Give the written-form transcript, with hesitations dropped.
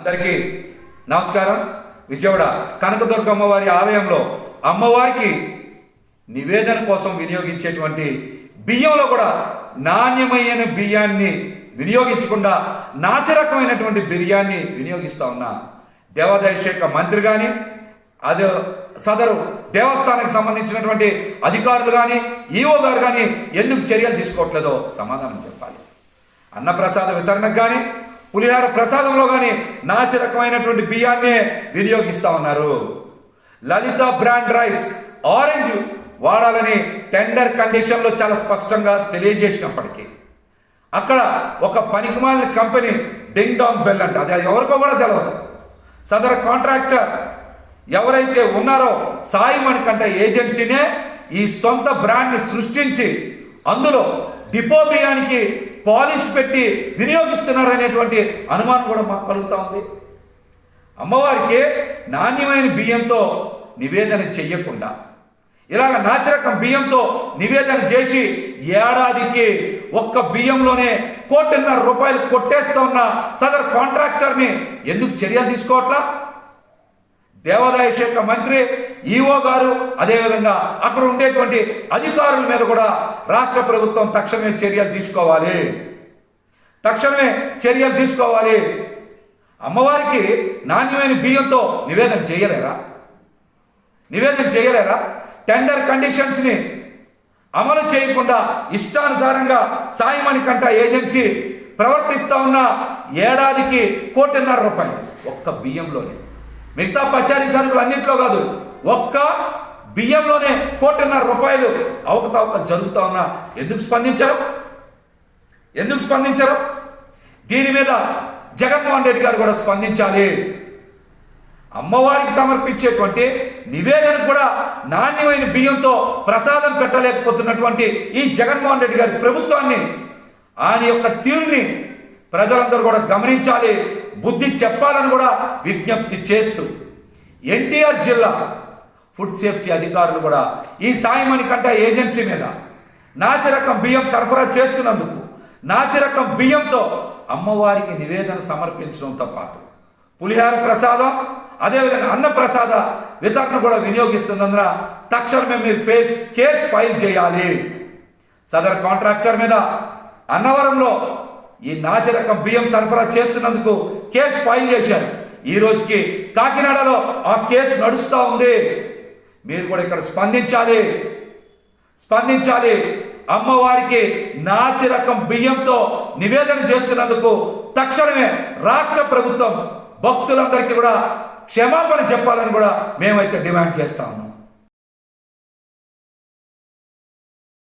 అందరికీ నమస్కారం. విజయవాడ కనకదుర్గ అమ్మవారి ఆలయంలో అమ్మవారికి నివేదన కోసం వినియోగించేటువంటి బియ్యంలో కూడా నాణ్యమైన బియ్యాన్ని వినియోగించకుండా నాసిరకమైనటువంటి బియ్యాన్ని వినియోగిస్తూ ఉన్న దేవాదాయ శాఖ మంత్రి కానీ అదే సదరు దేవస్థానానికి సంబంధించినటువంటి అధికారులు కానీ ఈఓ గారు కానీ ఎందుకు చర్యలు తీసుకోవట్లేదో సమాధానం చెప్పాలి. అన్నప్రసాద వితరణకు కానీ పులిహార ప్రసాదంలో కానీ నాసి రకమైనటువంటి బియ్యాన్నే వినియోగిస్తూ ఉన్నారు. లలిత బ్రాండ్ రైస్ ఆరెంజ్ వాడాలని టెండర్ కండిషన్లో చాలా స్పష్టంగా తెలియజేసినప్పటికీ అక్కడ ఒక పనికిమాలిన కంపెనీ డింగ్ డాంగ్ బెల్ అంటే అది ఎవరికో కూడా తెలియదు. సదరు కాంట్రాక్టర్ ఎవరైతే ఉన్నారో సాయి మణికంఠ ఏజెన్సీనే ఈ సొంత బ్రాండ్ని సృష్టించి అందులో డిపో బియ్యానికి పాలిష్ పెట్టి వినియోగిస్తున్నారనేటువంటి అనుమానం కూడా మాకు కలుగుతూ ఉంది. అమ్మవారికి నాణ్యమైన బియ్యంతో నివేదన చెయ్యకుండా ఇలాగ నాసిరకం బియ్యంతో నివేదన చేసి ఏడాదికి ఒక్క బియ్యంలోనే ₹1.5 కోటి కొట్టేస్తూ ఉన్న సదరు కాంట్రాక్టర్ని ఎందుకు చర్యలు తీసుకోవట్లా? దేవాదాయ శాఖ మంత్రి ఈఓ గారు అదేవిధంగా అక్కడ ఉండేటువంటి అధికారుల మీద కూడా రాష్ట్ర ప్రభుత్వం తక్షణమే చర్యలు తీసుకోవాలి. అమ్మవారికి నాణ్యమైన బియ్యంతో నివేదన చేయలేరా? టెండర్ కండిషన్స్ని అమలు చేయకుండా ఇష్టానుసారంగా సాయి మణికంఠ ఏజెన్సీ ప్రవర్తిస్తూ ఉన్న ఏడాదికి ₹1.5 ఒక్క బియ్యంలోనే, మిగతా పచారీ సరుకులు అన్నింటిలో కాదు, ఒక్క బియ్యంలోనే ₹1.5 అవకతవకలు జరుగుతూ ఉన్నా ఎందుకు స్పందించరు? దీని మీద జగన్మోహన్ రెడ్డి గారు కూడా స్పందించాలి. అమ్మవారికి సమర్పించేటువంటి నివేదన కూడా నాణ్యమైన బియ్యంతో ప్రసాదం పెట్టలేకపోతున్నటువంటి ఈ జగన్మోహన్ రెడ్డి గారి ప్రభుత్వాన్ని, ఆయన యొక్క తీరుని ప్రజలందరూ కూడా గమనించాలి, బుద్ధి చెప్పాలని కూడా విజ్ఞప్తి చేస్తూ ఎన్టీఆర్ జిల్లా ఫుడ్ సేఫ్టీ అధికారులు కూడా ఈ సాయి మణికంఠ ఏజెన్సీ మీద నాసిరకం బియ్యం సరఫరా చేస్తున్నందుకు నాసిరకం బియ్యంతో అమ్మవారికి నివేదన సమర్పించడంతో పాటు పులిహార ప్రసాదం అదేవిధంగా అన్న ప్రసాద వితరణ కూడా వినియోగిస్తున్నందున తక్షణమే మీరు కేసు ఫైల్ చేయాలి. సదర్ కాంట్రాక్టర్ మీద అన్నవరంలో ఈ నాసిరకం బియ్యం సరఫరా చేస్తున్నందుకు కేసు ఫైల్ చేశారు. ఈ రోజుకి కాకినాడలో ఆ కేసు నడుస్తూ ఉంది. మీరు కూడా ఇక్కడ స్పందించాలి. అమ్మవారికి నాసిరకం బియ్యంతో నివేదన చేస్తున్నందుకు తక్షణమే రాష్ట్ర ప్రభుత్వం భక్తులందరికీ కూడా క్షమాపణ చెప్పాలని కూడా మేమైతే డిమాండ్ చేస్తా ఉన్నాం.